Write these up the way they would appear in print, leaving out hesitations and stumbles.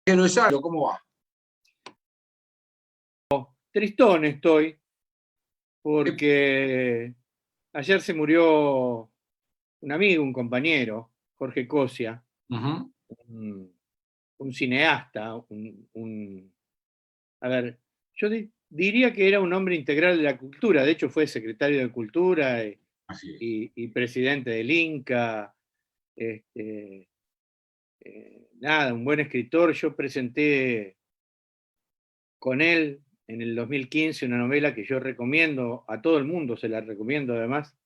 Pero Salo, ¿cómo va? Tristón estoy, porque ayer se murió un amigo, un compañero, Jorge Cosia, un, un cineasta, a ver, yo diría que era un hombre integral de la cultura, de hecho fue secretario de Cultura y presidente del Inca, nada, un buen escritor. Yo presenté con él en el 2015 una novela que yo recomiendo a todo el mundo, se la recomiendo además.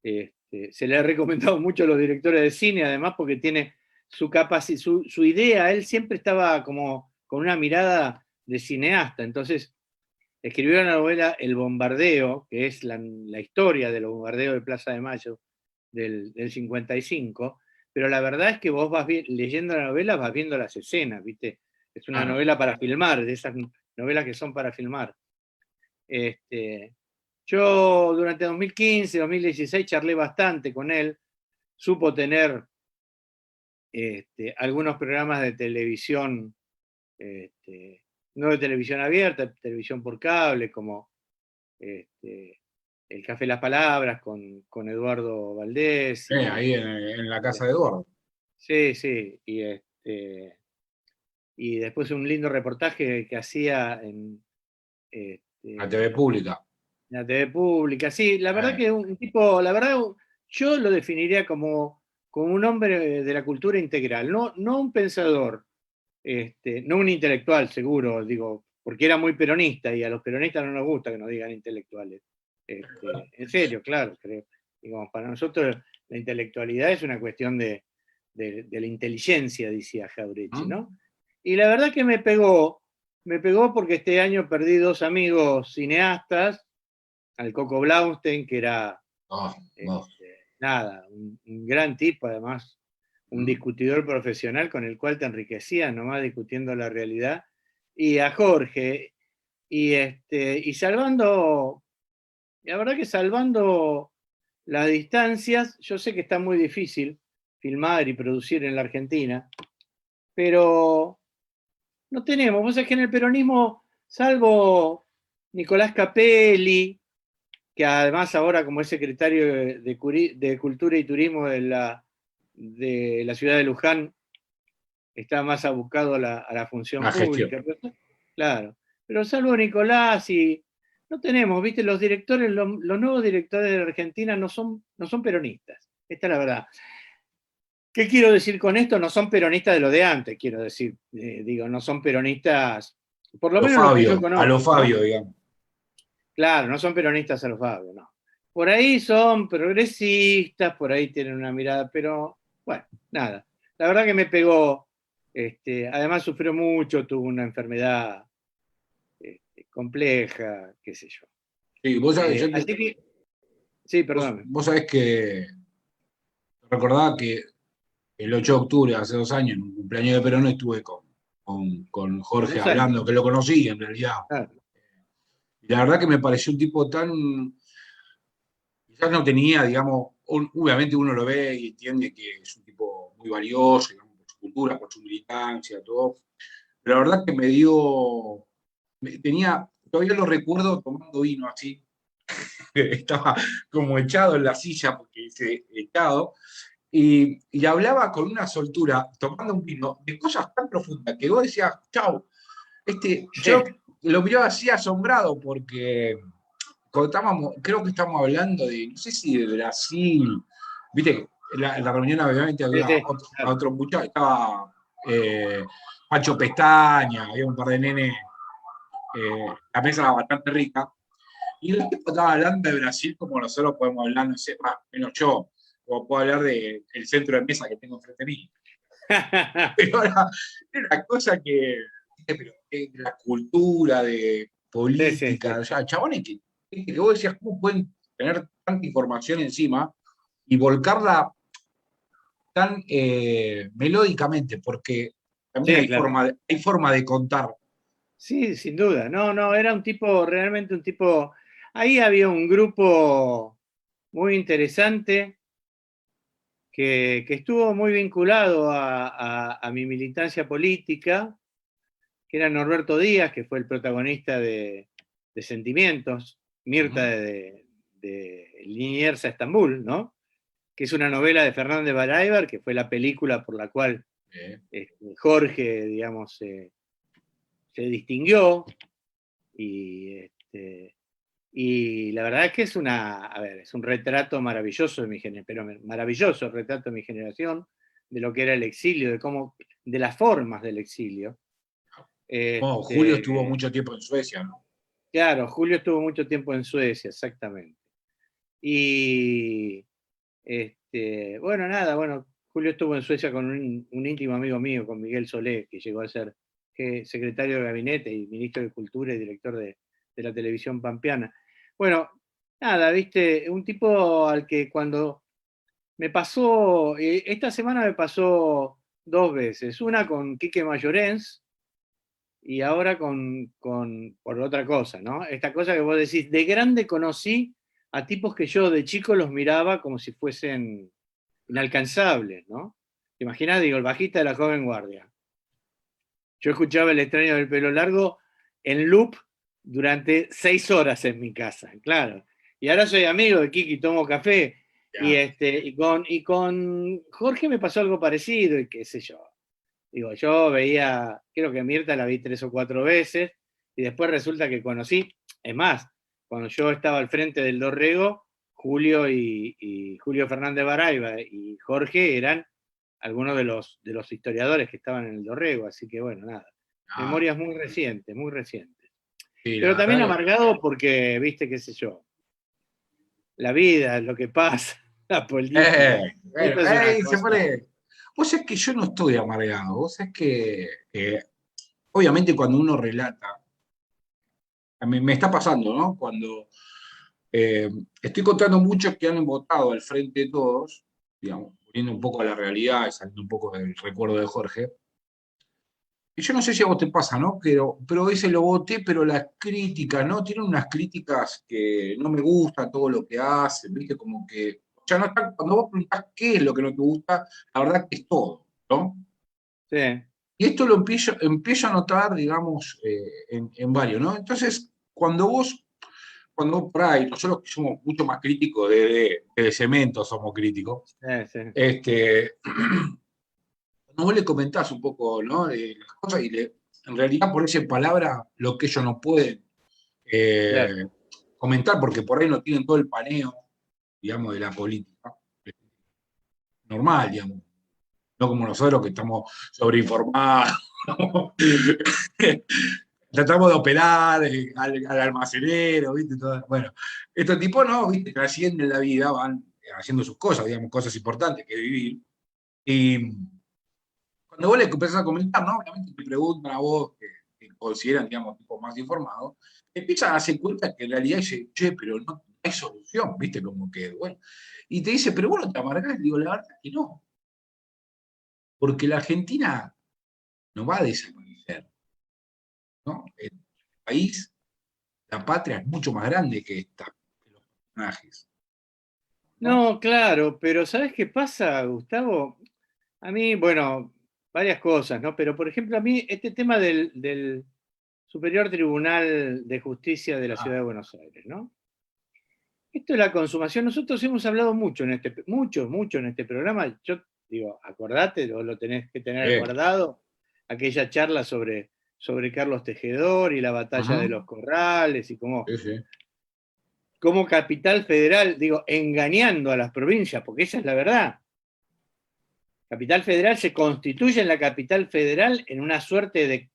Se le ha recomendado mucho a los directores de cine, además, porque tiene su capacidad, su idea. Él siempre estaba como con una mirada de cineasta. Entonces, escribió la novela El Bombardeo, que es la historia del bombardeo de Plaza de Mayo del 55, pero la verdad es que vos vas leyendo la novela, vas viendo las escenas, ¿viste? Es una novela para filmar, de esas novelas que son para filmar. Yo durante 2015, 2016 charlé bastante con él, supo tener algunos programas de televisión, no de televisión abierta, televisión por cable, como El Café Las Palabras con Eduardo Valdés. Ahí en la casa de Eduardo. Sí, sí, y después un lindo reportaje que hacía en la TV pública. La TV pública, sí, la verdad que un tipo, la verdad, yo lo definiría como un hombre de la cultura integral, no un pensador, no un intelectual, seguro, digo, porque era muy peronista y a los peronistas no nos gusta que nos digan intelectuales. En serio, claro, creo. Digamos, para nosotros la intelectualidad es una cuestión de la inteligencia, decía Jauretche, ¿no? Y la verdad que me pegó porque este año perdí dos amigos cineastas, al Coco Blaustein, que era nada, un gran tipo, además, un discutidor profesional con el cual te enriquecías nomás discutiendo la realidad, y a Jorge, y salvando, la verdad que salvando las distancias. Yo sé que está muy difícil filmar y producir en la Argentina, pero no tenemos, vos sabés que en el peronismo, salvo Nicolás Capelli, que además ahora como es secretario de Cultura y Turismo de la ciudad de Luján, está más abocado a la función pública. Pero, claro, pero salvo Nicolás, y no tenemos, viste, los directores, los nuevos directores de la Argentina no son peronistas, esta es la verdad. ¿Qué quiero decir con esto? No son peronistas de lo de antes, quiero decir, digo, no son peronistas, por lo menos los que yo conozco. A lo Fabio, ¿no? Digamos. Claro, no son peronistas a los Fabio, no. Por ahí son progresistas, por ahí tienen una mirada, pero bueno, nada. La verdad que me pegó, además sufrió mucho, tuvo una enfermedad compleja, qué sé yo. Sí, vos sabés, así que, sí, perdón. Vos sabés que recordaba que el 8 de octubre, hace 2 años, en un cumpleaños de Perón, estuve con Jorge hablando, que lo conocí en realidad. Claro. Y la verdad que me pareció un tipo tan... Quizás no tenía, digamos, obviamente uno lo ve y entiende que es un tipo muy valioso, digamos, por su cultura, por su militancia, todo. Pero la verdad que me dio... todavía lo recuerdo tomando vino así, estaba como echado en la silla, porque dice echado, y hablaba con una soltura, tomando un vino, de cosas tan profundas que vos decías, chau, yo lo miraba así asombrado, porque creo que estamos hablando de, no sé si de Brasil, viste, en la reunión obviamente había otro muchacho, estaba Pacho Pestaña, había un par de nenes, la mesa era bastante rica, y el tipo estaba hablando de Brasil como nosotros podemos hablar, no sé, menos yo, como puedo hablar del centro de mesa que tengo enfrente de mí. Pero ahora, era una cosa que, pero, de la cultura, de política, o sea, chabones que vos decías, ¿cómo pueden tener tanta información encima y volcarla tan melódicamente? Porque también hay forma de contar. Sí, sin duda. No, era un tipo, realmente un tipo. Ahí había un grupo muy interesante, que estuvo muy vinculado a mi militancia política, que era Norberto Díaz, que fue el protagonista de Sentimientos, Mirta de Liniers a Estambul, ¿no? Que es una novela de Fernández Balaibar, que fue la película por la cual Jorge, digamos, se distinguió. Y la verdad es que es es un retrato maravilloso de mi generación, pero maravilloso el retrato de mi generación, de lo que era el exilio, de las formas del exilio. Julio estuvo mucho tiempo en Suecia, ¿no? Claro, Julio estuvo mucho tiempo en Suecia, exactamente. Y bueno, nada, Julio estuvo en Suecia con un íntimo amigo mío, con Miguel Solé, que llegó a ser secretario de gabinete y ministro de Cultura y director de la televisión pampeana. Bueno, nada, viste, un tipo al que cuando me pasó, esta semana me pasó 2 veces, una con Quique Mayorens y ahora por otra cosa, ¿no? Esta cosa que vos decís, de grande conocí a tipos que yo de chico los miraba como si fuesen inalcanzables, ¿no? ¿Te imaginás? Digo, el bajista de La Joven Guardia. Yo escuchaba El extraño del pelo largo en loop durante 6 horas en mi casa, claro. Y ahora soy amigo de Kiki, tomo café. Y con Jorge me pasó algo parecido, y qué sé yo. Digo, yo veía, creo que Mirta la vi 3 o 4 veces, y después resulta que conocí, es más, cuando yo estaba al frente del Dorrego, Julio y Julio Fernández Baraiba y Jorge eran algunos de los historiadores que estaban en el Dorrego, así que bueno, nada. Memorias muy recientes, muy recientes. Sí, Pero también amargado porque, viste, qué sé yo, la vida, lo que pasa, la política. Bueno, Esto es una se cosa. pone. Vos sabés que yo no estoy amargado. Vos sabés que, obviamente, cuando uno relata, a mí me está pasando, ¿no? Cuando estoy contando muchos que han votado al Frente de Todos, digamos, volviendo un poco a la realidad y saliendo un poco del recuerdo de Jorge. Y yo no sé si a vos te pasa, ¿no? Pero ese lo voté, pero las críticas, ¿no? Tienen unas críticas que no me gusta todo lo que hacen, ¿viste? Como que, ya no está, cuando vos preguntás qué es lo que no te gusta, la verdad que es todo, ¿no? Sí. Y esto lo empiezo a notar, digamos, en varios, ¿no? Entonces, cuando vos por ahí, nosotros que somos mucho más críticos de cemento, somos críticos, Sí. cuando vos le comentás un poco, ¿no? Las cosas en realidad por esa palabra lo que ellos no pueden Claro. comentar, porque por ahí no tienen todo el paneo, digamos, de la política normal, digamos. No como nosotros que estamos sobreinformados, tratamos de operar al almacenero, ¿viste? Bueno, estos tipos no, ¿viste? Trascienden la vida, van haciendo sus cosas, digamos, cosas importantes que vivir. Y cuando vos le empezás a comentar, ¿no? Obviamente te preguntan a vos, que consideran, digamos, tipos más informados, empiezan a darse cuenta que en realidad dice, che, pero no hay solución, ¿viste? Como que, bueno. Y te dice, pero bueno, te amargás. Digo, la verdad que no. Porque la Argentina no va a desaparecer, ¿no? El país, la patria es mucho más grande que los personajes, ¿no? No, claro, pero ¿sabes qué pasa, Gustavo? A mí, bueno, varias cosas, ¿no? Pero, por ejemplo, a mí este tema del Superior Tribunal de Justicia de la Ciudad Ah, de Buenos Aires, ¿no? Esto es la consumación. Nosotros hemos hablado mucho mucho en este programa. Yo digo, acordate, o lo tenés que tener bien. guardado, aquella charla sobre Carlos Tejedor y la batalla Ajá. de los corrales y Sí, sí. cómo Capital Federal, digo, engañando a las provincias, porque esa es la verdad. Capital Federal se constituye en la Capital Federal en una suerte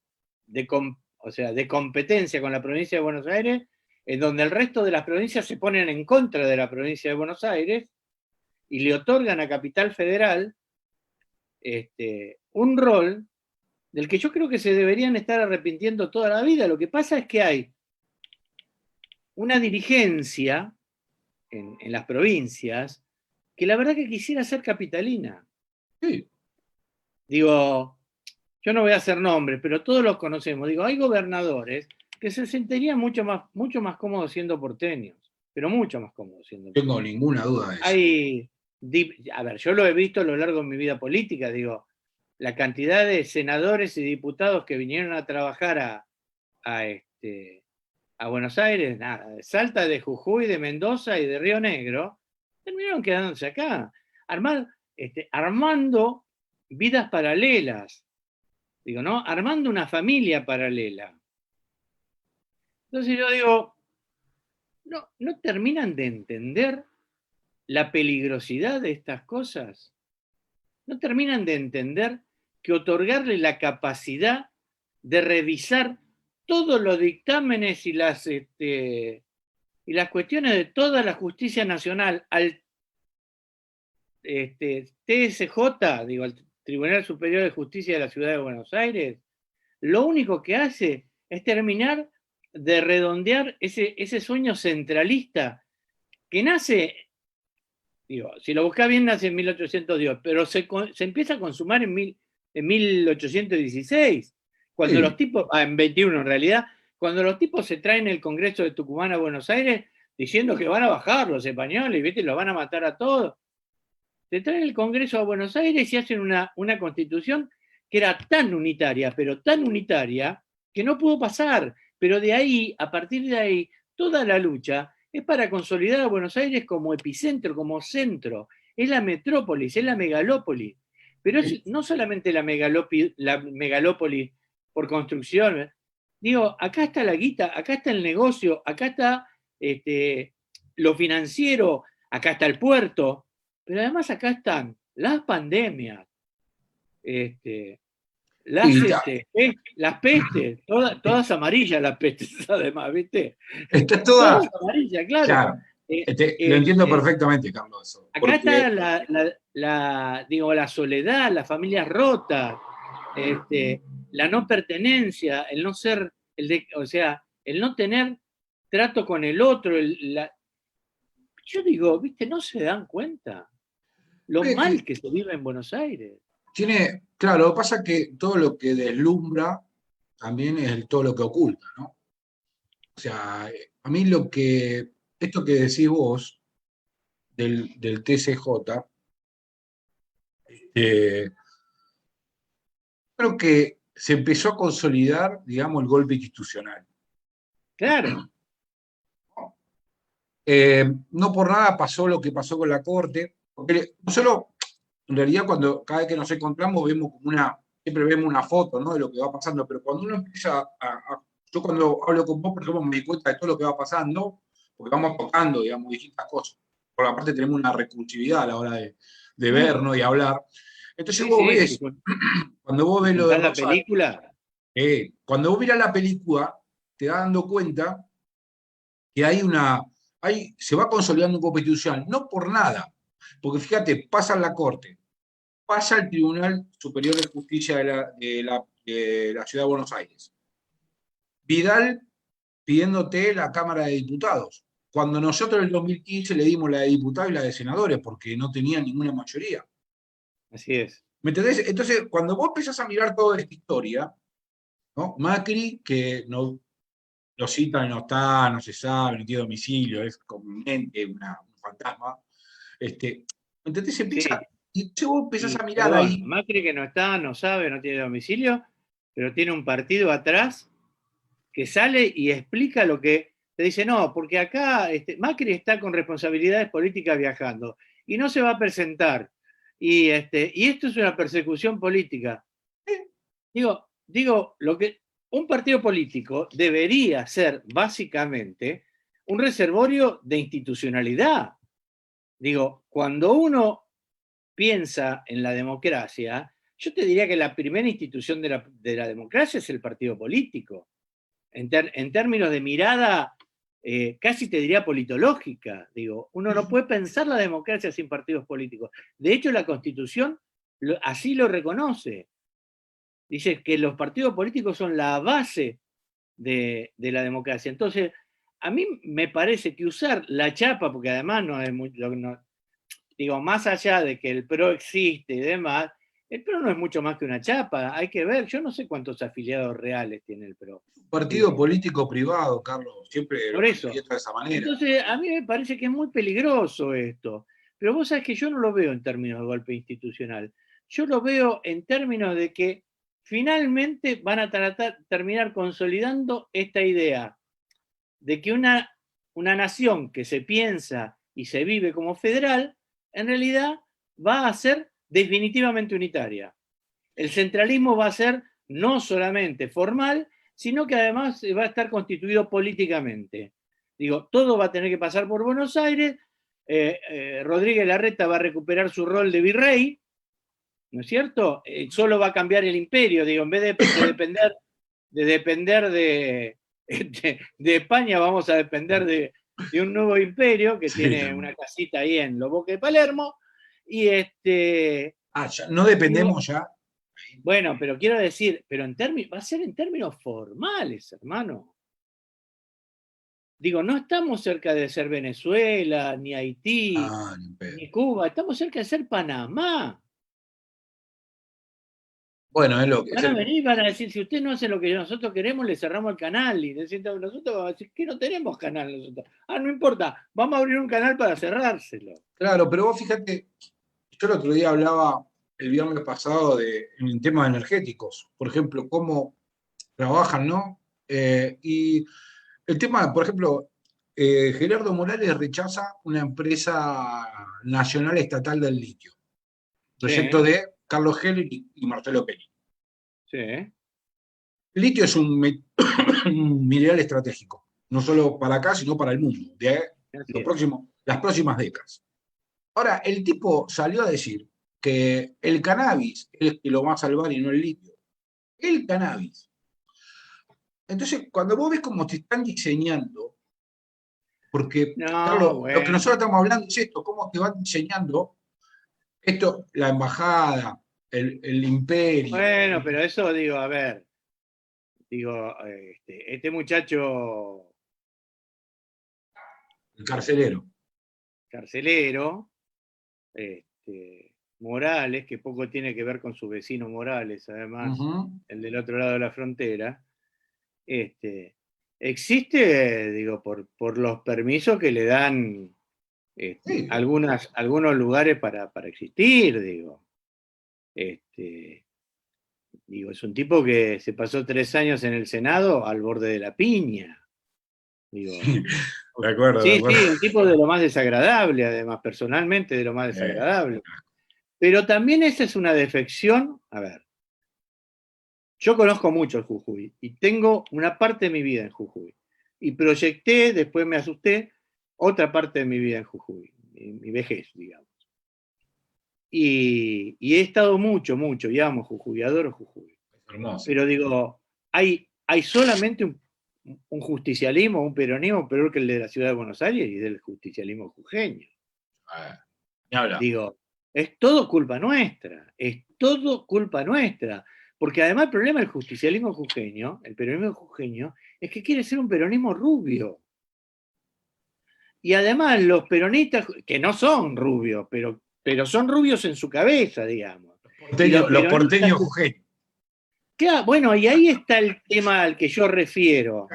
de competencia con la provincia de Buenos Aires, en donde el resto de las provincias se ponen en contra de la provincia de Buenos Aires y le otorgan a Capital Federal un rol del que yo creo que se deberían estar arrepintiendo toda la vida. Lo que pasa es que hay una dirigencia en las provincias que la verdad que quisiera ser capitalina. Sí. Digo, yo no voy a hacer nombres, pero todos los conocemos. Digo, hay gobernadores que se sentirían mucho más cómodos siendo porteños, pero mucho más cómodos siendo Tengo porteños. ninguna duda de eso. Hay, A ver, yo lo he visto a lo largo de mi vida política, digo, la cantidad de senadores y diputados que vinieron a trabajar a Buenos Aires, nada, de Salta, de Jujuy, de Mendoza y de Río Negro, terminaron quedándose acá, armando vidas paralelas, digo, ¿no? Armando una familia paralela. Entonces yo digo, no terminan de entender la peligrosidad de estas cosas. No terminan de entender que otorgarle la capacidad de revisar todos los dictámenes y las cuestiones de toda la justicia nacional al TSJ, digo, al Tribunal Superior de Justicia de la Ciudad de Buenos Aires, lo único que hace es terminar de redondear ese sueño centralista que nace, digo, si lo buscás bien, nace en 1810, pero se empieza a consumar en 1816, cuando los tipos, en 21 en realidad, cuando los tipos se traen el Congreso de Tucumán a Buenos Aires diciendo que van a bajar los españoles, ¿viste? Los van a matar a todos. Se traen el Congreso a Buenos Aires y hacen una constitución que era tan unitaria, pero tan unitaria, que no pudo pasar. Pero de ahí, a partir de ahí, toda la lucha es para consolidar a Buenos Aires como epicentro, como centro. Es la metrópolis, es la megalópolis. Pero es no solamente la megalópolis por construcción. Digo, acá está la guita, acá está el negocio, acá está lo financiero, acá está el puerto, pero además acá están las pandemias, las pestes, todas amarillas las pestes, además, ¿viste? Está todas amarillas, claro. Lo entiendo perfectamente, Carlos. Eso, acá está la soledad, las familias rotas, la no pertenencia, el no ser, o sea, el no tener trato con el otro. Yo digo, ¿viste? No se dan cuenta lo mal que se vive en Buenos Aires. Claro, lo que pasa es que todo lo que deslumbra también es todo lo que oculta, ¿no? O sea, a mí esto que decís vos del TCJ, creo que se empezó a consolidar, digamos, el golpe institucional. Claro. No por nada pasó lo que pasó con la Corte, porque no solo, en realidad, cada vez que nos encontramos siempre vemos una foto, ¿no?, de lo que va pasando, pero cuando uno empieza yo cuando hablo con vos, por ejemplo, me di cuenta de todo lo que va pasando, porque vamos tocando, digamos, distintas cosas. Por la parte tenemos una recursividad a la hora de vernos y hablar. Entonces vos ves, cuando vos ves lo de la película, cuando vos mirás la película, te das dando cuenta que se va consolidando un golpe institucional, no por nada, porque fíjate, pasa en la Corte, pasa el Tribunal Superior de Justicia de la Ciudad de Buenos Aires. Vidal pidiéndote la Cámara de Diputados, cuando nosotros en el 2015 le dimos la de diputados y la de senadores, porque no tenía ninguna mayoría. Así es. ¿Me entendés? Entonces, cuando vos empezás a mirar toda esta historia, ¿no? Macri, que no lo citan, no está, no se sabe, no tiene domicilio, es comúnmente un fantasma. ¿Me entendés? Y vos empezás a mirar ahí. Macri que no está, no sabe, no tiene domicilio, pero tiene un partido atrás que sale y explica lo que te dice, no, porque acá Macri está con responsabilidades políticas viajando y no se va a presentar. Y esto es una persecución política. Digo, lo que un partido político debería ser básicamente un reservorio de institucionalidad. Digo, cuando uno piensa en la democracia, yo te diría que la primera institución de la democracia es el partido político. En términos de mirada, casi te diría politológica. Digo, uno no puede pensar la democracia sin partidos políticos. De hecho, la Constitución así lo reconoce. Dice que los partidos políticos son la base de la democracia. Entonces, a mí me parece que usar la chapa, porque además no es digo, más allá de que el PRO existe y demás, el PRO no es mucho más que una chapa. Hay que ver, yo no sé cuántos afiliados reales tiene el PRO. Partido político privado, Carlos, siempre por eso. De esa manera. Entonces, a mí me parece que es muy peligroso esto, Pero vos sabés que yo no lo veo en términos de golpe institucional. Yo lo veo en términos de que finalmente van a terminar consolidando esta idea de que una nación que se piensa y se vive como federal, en realidad va a ser definitivamente unitaria. El centralismo va a ser no solamente formal, sino que además va a estar constituido políticamente. Digo, todo va a tener que pasar por Buenos Aires, Rodríguez Larreta va a recuperar su rol de virrey, ¿no es cierto? Solo va a cambiar el imperio, digo, en vez de depender de España, vamos a depender de un nuevo imperio que tiene una casita ahí en Los Boques de Palermo, y ya no dependemos ya. Bueno, pero quiero decir, pero va a ser en términos formales, hermano. Digo, no estamos cerca de ser Venezuela, ni Haití, ni Cuba, estamos cerca de ser Panamá. Bueno, es lo que van a venir y van a decir, si usted no hace lo que nosotros queremos, le cerramos el canal. Y nosotros vamos a decir, que no tenemos canal nosotros. No importa, vamos a abrir un canal para cerrárselo. Claro, pero vos fíjate, yo el otro día hablaba el viernes pasado en temas energéticos, por ejemplo, cómo trabajan, ¿no? Y el tema, por ejemplo, Gerardo Morales rechaza una empresa nacional estatal del litio, proyecto de Carlos Heller y Marcelo Penny. Sí. El litio es un mineral estratégico, no solo para acá, sino para el mundo, de las próximas décadas. Ahora, el tipo salió a decir que el cannabis es el que lo va a salvar y no el litio. El cannabis. Entonces, cuando vos ves cómo te están diseñando, porque, Carlos, lo que nosotros estamos hablando es esto, cómo te van diseñando esto, la embajada, el imperio. Bueno, pero eso digo, a ver, digo, este muchacho... El carcelero. Morales, que poco tiene que ver con su vecino Morales, además, el del otro lado de la frontera, existe, digo, por los permisos que le dan algunos lugares para existir, digo. Digo, es un tipo que se pasó 3 años en el Senado al borde de la piña. Digo, de acuerdo, sí, un tipo de lo más desagradable, además, personalmente de lo más desagradable. Pero también esa es una defección. A ver, yo conozco mucho el Jujuy y tengo una parte de mi vida en Jujuy. Y proyecté, después me asusté, otra parte de mi vida en Jujuy, mi vejez, digamos. Y he estado mucho, y amo Jujuy, adoro Jujuy. Hermoso. Pero digo, hay solamente un justicialismo, un peronismo peor que el de la ciudad de Buenos Aires y del justicialismo jujeño. Digo, es todo culpa nuestra, porque además el problema del justicialismo jujeño, el peronismo jujeño, es que quiere ser un peronismo rubio. Y además los peronistas, que no son rubios, pero son rubios en su cabeza, digamos. Los porteños jujeños. Claro, bueno, y ahí está el tema al que yo refiero.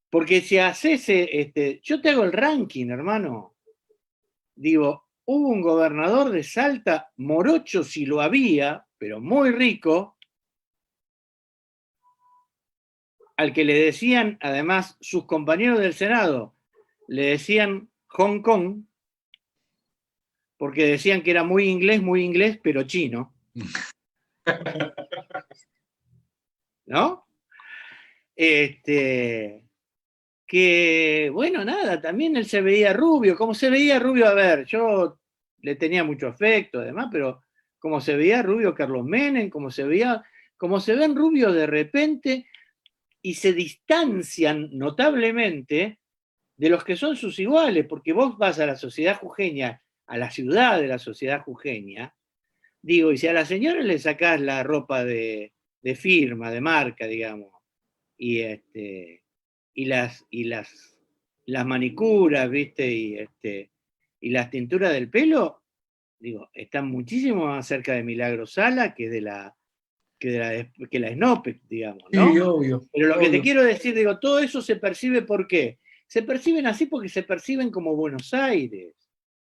Porque si haces, yo te hago el ranking, hermano. Digo, hubo un gobernador de Salta, morocho si lo había, pero muy rico, al que le decían, además, sus compañeros del Senado, le decían Hong Kong, porque decían que era muy inglés, pero chino. ¿No? Que, bueno, nada, también él se veía rubio. ¿Cómo se veía rubio? A ver, yo le tenía mucho afecto, además, pero como se veía rubio Carlos Menem, como se ven rubios de repente y se distancian notablemente de los que son sus iguales, porque vos vas a la sociedad jujeña, a la ciudad de la sociedad jujeña, digo, y si a la señora le sacás la ropa de firma, de marca, digamos, y las manicuras, ¿viste? Y las tinturas del pelo, digo, están muchísimo más cerca de Milagro Sala que la Snopek, digamos, ¿no? Sí, obvio. Pero lo que te quiero decir, digo, todo eso se percibe ¿por qué? Se perciben así porque se perciben como Buenos Aires.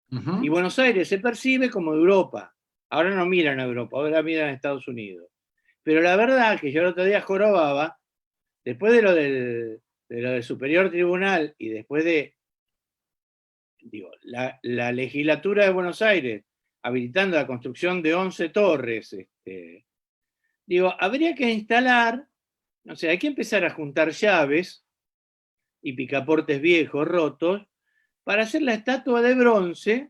Y Buenos Aires se percibe como Europa. Ahora no miran a Europa, ahora miran a Estados Unidos. Pero la verdad que yo el otro día jorobaba, después de lo del Superior Tribunal y después de, digo, la legislatura de Buenos Aires habilitando la construcción de 11 torres, digo, habría que instalar, no sé, hay que empezar a juntar llaves y picaportes viejos, rotos, para hacer la estatua de bronce,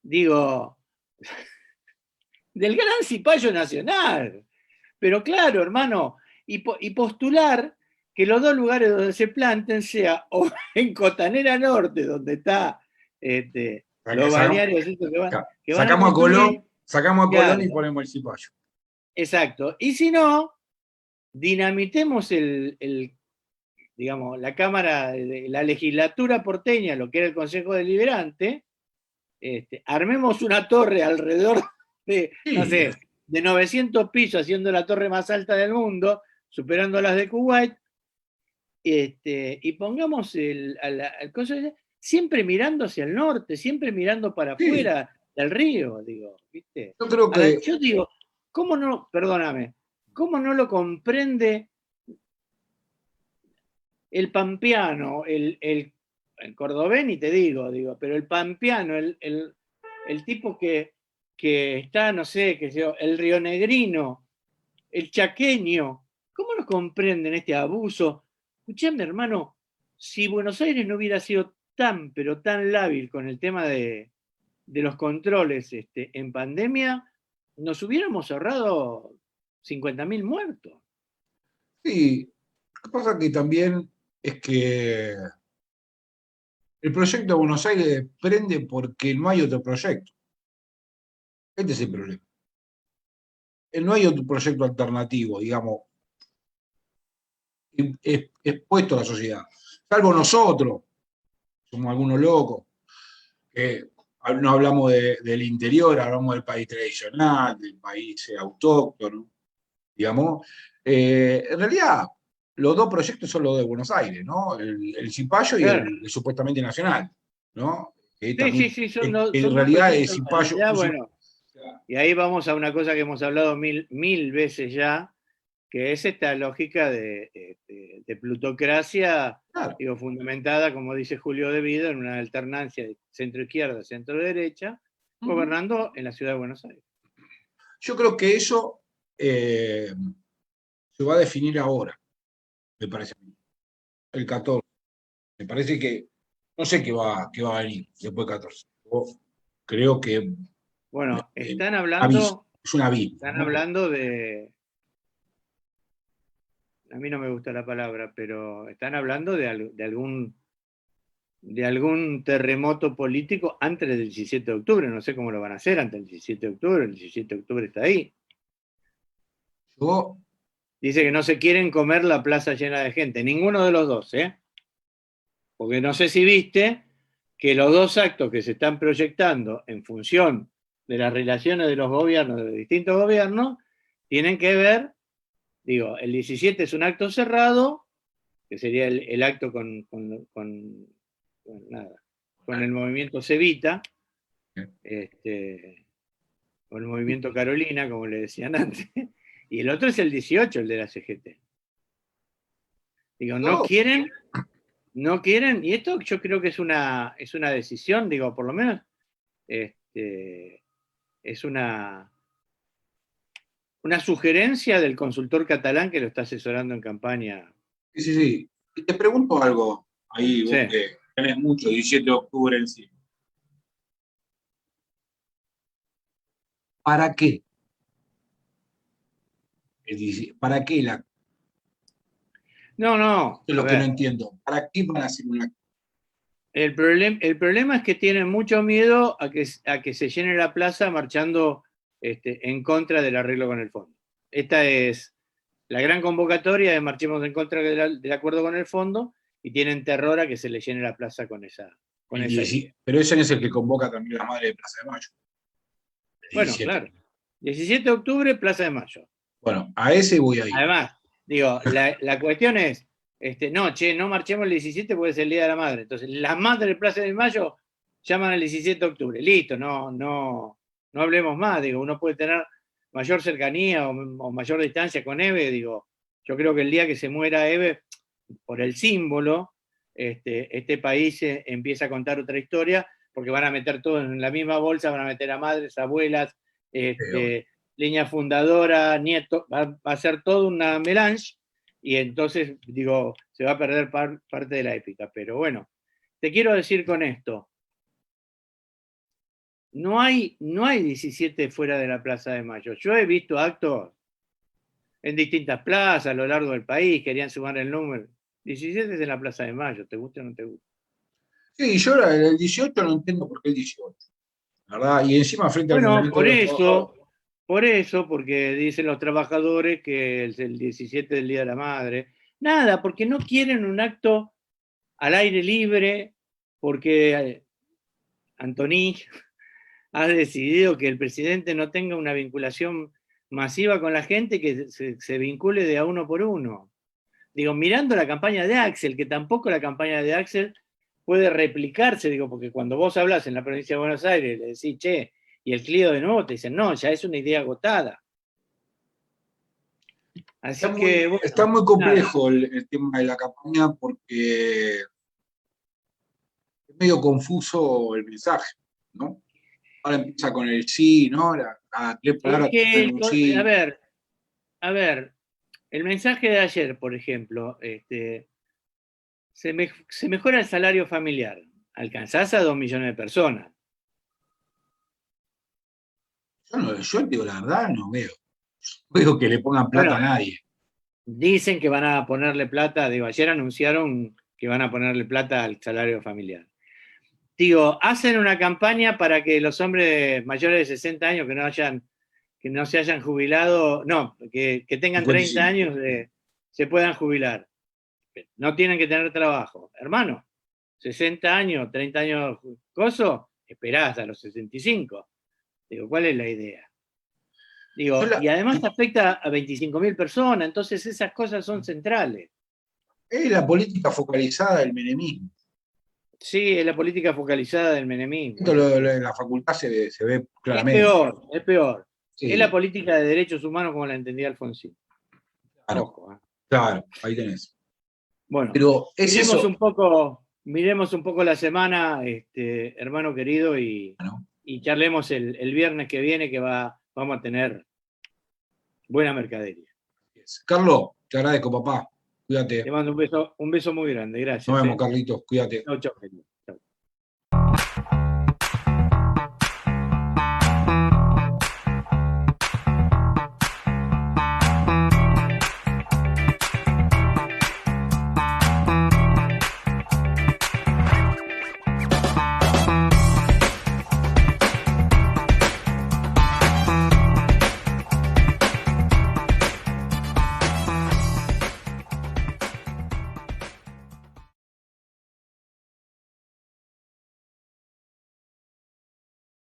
digo, del gran cipayo nacional. Pero claro, hermano, y postular que los dos lugares donde se planten sea o en Costanera Norte, donde está los balnearios estos que van a construir. Sacamos a claro, Colón y ponemos el Cipayo. Exacto. Y si no, dinamitemos digamos, la Cámara, la legislatura porteña, lo que era el Consejo Deliberante, armemos una torre alrededor de, no sé, de 900 pisos, haciendo la torre más alta del mundo, superando las de Kuwait, y pongamos el coso, siempre mirando hacia el norte, siempre mirando para afuera del río, digo, ¿viste? Yo creo Ahora, que... yo digo, ¿cómo no, perdóname, cómo no lo comprende el pampeano, el cordobés, ni te digo, pero el pampeano, el tipo que está, no sé, el rionegrino, el chaqueño, ¿cómo no comprenden este abuso? Escuchame, hermano, si Buenos Aires no hubiera sido tan, pero tan lábil con el tema de los controles en pandemia, nos hubiéramos ahorrado 50.000 muertos. Sí, lo que pasa que también es que el proyecto de Buenos Aires prende porque no hay otro proyecto. Este es el problema. No hay otro proyecto alternativo, digamos, expuesto a la sociedad. Salvo nosotros, somos algunos locos, que no hablamos del interior, hablamos del país tradicional, del país autóctono, digamos. En realidad, los dos proyectos son los de Buenos Aires, ¿no? El Cipayo y el supuestamente nacional, ¿no? Sí, son en dos realidad el proyectos. Cipayo... Bueno, y ahí vamos a una cosa que hemos hablado mil veces ya, que es esta lógica de plutocracia, Claro. digo, fundamentada, como dice Julio De Vido, en una alternancia de centro-izquierda, centro-derecha, gobernando en la ciudad de Buenos Aires. Yo creo que eso se va a definir ahora, me parece a mí, el 14. Me parece que, no sé qué va a venir después del 14. Yo creo que bueno, están hablando, es un aviso. están hablando de, a mí no me gusta la palabra, pero están hablando de algún terremoto político antes del 17 de octubre. No sé cómo lo van a hacer antes del 17 de octubre. El 17 de octubre está ahí. Dice que no se quieren comer la plaza llena de gente. Ninguno de los dos, ¿eh? Porque no sé si viste que los dos actos que se están proyectando en función de las relaciones de los gobiernos, de los distintos gobiernos, tienen que ver, digo, el 17 es un acto cerrado, que sería el acto con el movimiento Cevita, con el movimiento Carolina, como le decían antes, y el otro es el 18, el de la CGT. Digo, no quieren, y esto yo creo que es una decisión, digo, por lo menos es una sugerencia del consultor catalán que lo está asesorando en campaña. Sí. Y te pregunto algo, ahí vos que tenés mucho, 17 de octubre encima. ¿Para qué? ¿Para qué el acto? No. Es lo que no entiendo. ¿Para qué van a hacer un acto? El problema es que tienen mucho miedo a que se llene la plaza marchando en contra del arreglo con el fondo. Esta es la gran convocatoria de marchemos en contra del acuerdo con el fondo y tienen terror a que se le llene la plaza con esa idea. Pero ese es el que convoca también la madre de Plaza de Mayo. Bueno, claro. 17 de octubre, Plaza de Mayo. Bueno, a ese voy a ir. Además, digo, la cuestión es, no marchemos el 17 porque es el Día de la Madre. Entonces, las madres de Plaza de Mayo llaman el 17 de octubre, listo, no hablemos más, digo, uno puede tener mayor cercanía o mayor distancia con Eve, digo, yo creo que el día que se muera Eve, por el símbolo, este país empieza a contar otra historia, porque van a meter todo en la misma bolsa, van a meter a madres, abuelas, línea fundadora, nietos, va a ser todo una melange, y entonces, digo, se va a perder parte de la épica. Pero bueno, te quiero decir con esto, no hay 17 fuera de la Plaza de Mayo. Yo he visto actos en distintas plazas a lo largo del país, querían sumar el número. 17 es en la Plaza de Mayo, ¿te gusta o no te gusta? Sí, yo el 18 no entiendo por qué el 18, ¿verdad? Y encima frente al Bueno, movimiento de los trabajadores. por eso, porque dicen los trabajadores que es el 17 del Día de la Madre. Nada, porque no quieren un acto al aire libre, porque Antoni ha decidido que el presidente no tenga una vinculación masiva con la gente, que se vincule de a uno por uno. Digo, mirando la campaña de Axel, que tampoco la campaña de Axel puede replicarse, digo, porque cuando vos hablas en la provincia de Buenos Aires, le decís, che, y el Clio de nuevo te dicen, no, ya es una idea agotada. Así que, bueno, está muy nada. complejo el tema de la campaña porque es medio confuso el mensaje, ¿no? Ahora empieza con el sí, ¿no? Cada tres palabras Porque, tienen un sí. a ver, el mensaje de ayer, por ejemplo, se mejora el salario familiar. Alcanzás a 2 millones de personas. Yo digo la verdad, no veo que le pongan plata a Bueno, nadie. dicen que van a ponerle plata, digo, ayer anunciaron que van a ponerle plata al salario familiar. Digo, hacen una campaña para que los hombres mayores de 60 años que no se hayan jubilado, no, que tengan 30 55. años, se puedan jubilar. No tienen que tener trabajo. Hermano, 60 años, 30 años, coso, esperás a los 65. Digo, ¿cuál es la idea? Digo, y además afecta a 25.000 personas, entonces esas cosas son centrales. Es la política focalizada del menemismo. Sí, es la política focalizada del menemismo, Esto eso sí. en la facultad se ve Es claramente. peor, es peor. Es la Sí, política de derechos humanos como la entendía Alfonsín. claro, Ojo. claro, ahí tenés. Bueno, Pero es eso. miremos un poco la semana, hermano querido, Bueno, y charlemos el viernes que viene, que vamos a tener buena mercadería. Carlos, te agradezco, papá. Te Cuídate. mando un beso muy grande. Nos Gracias. vemos, Carlitos. Cuídate. Chau, chau, querido.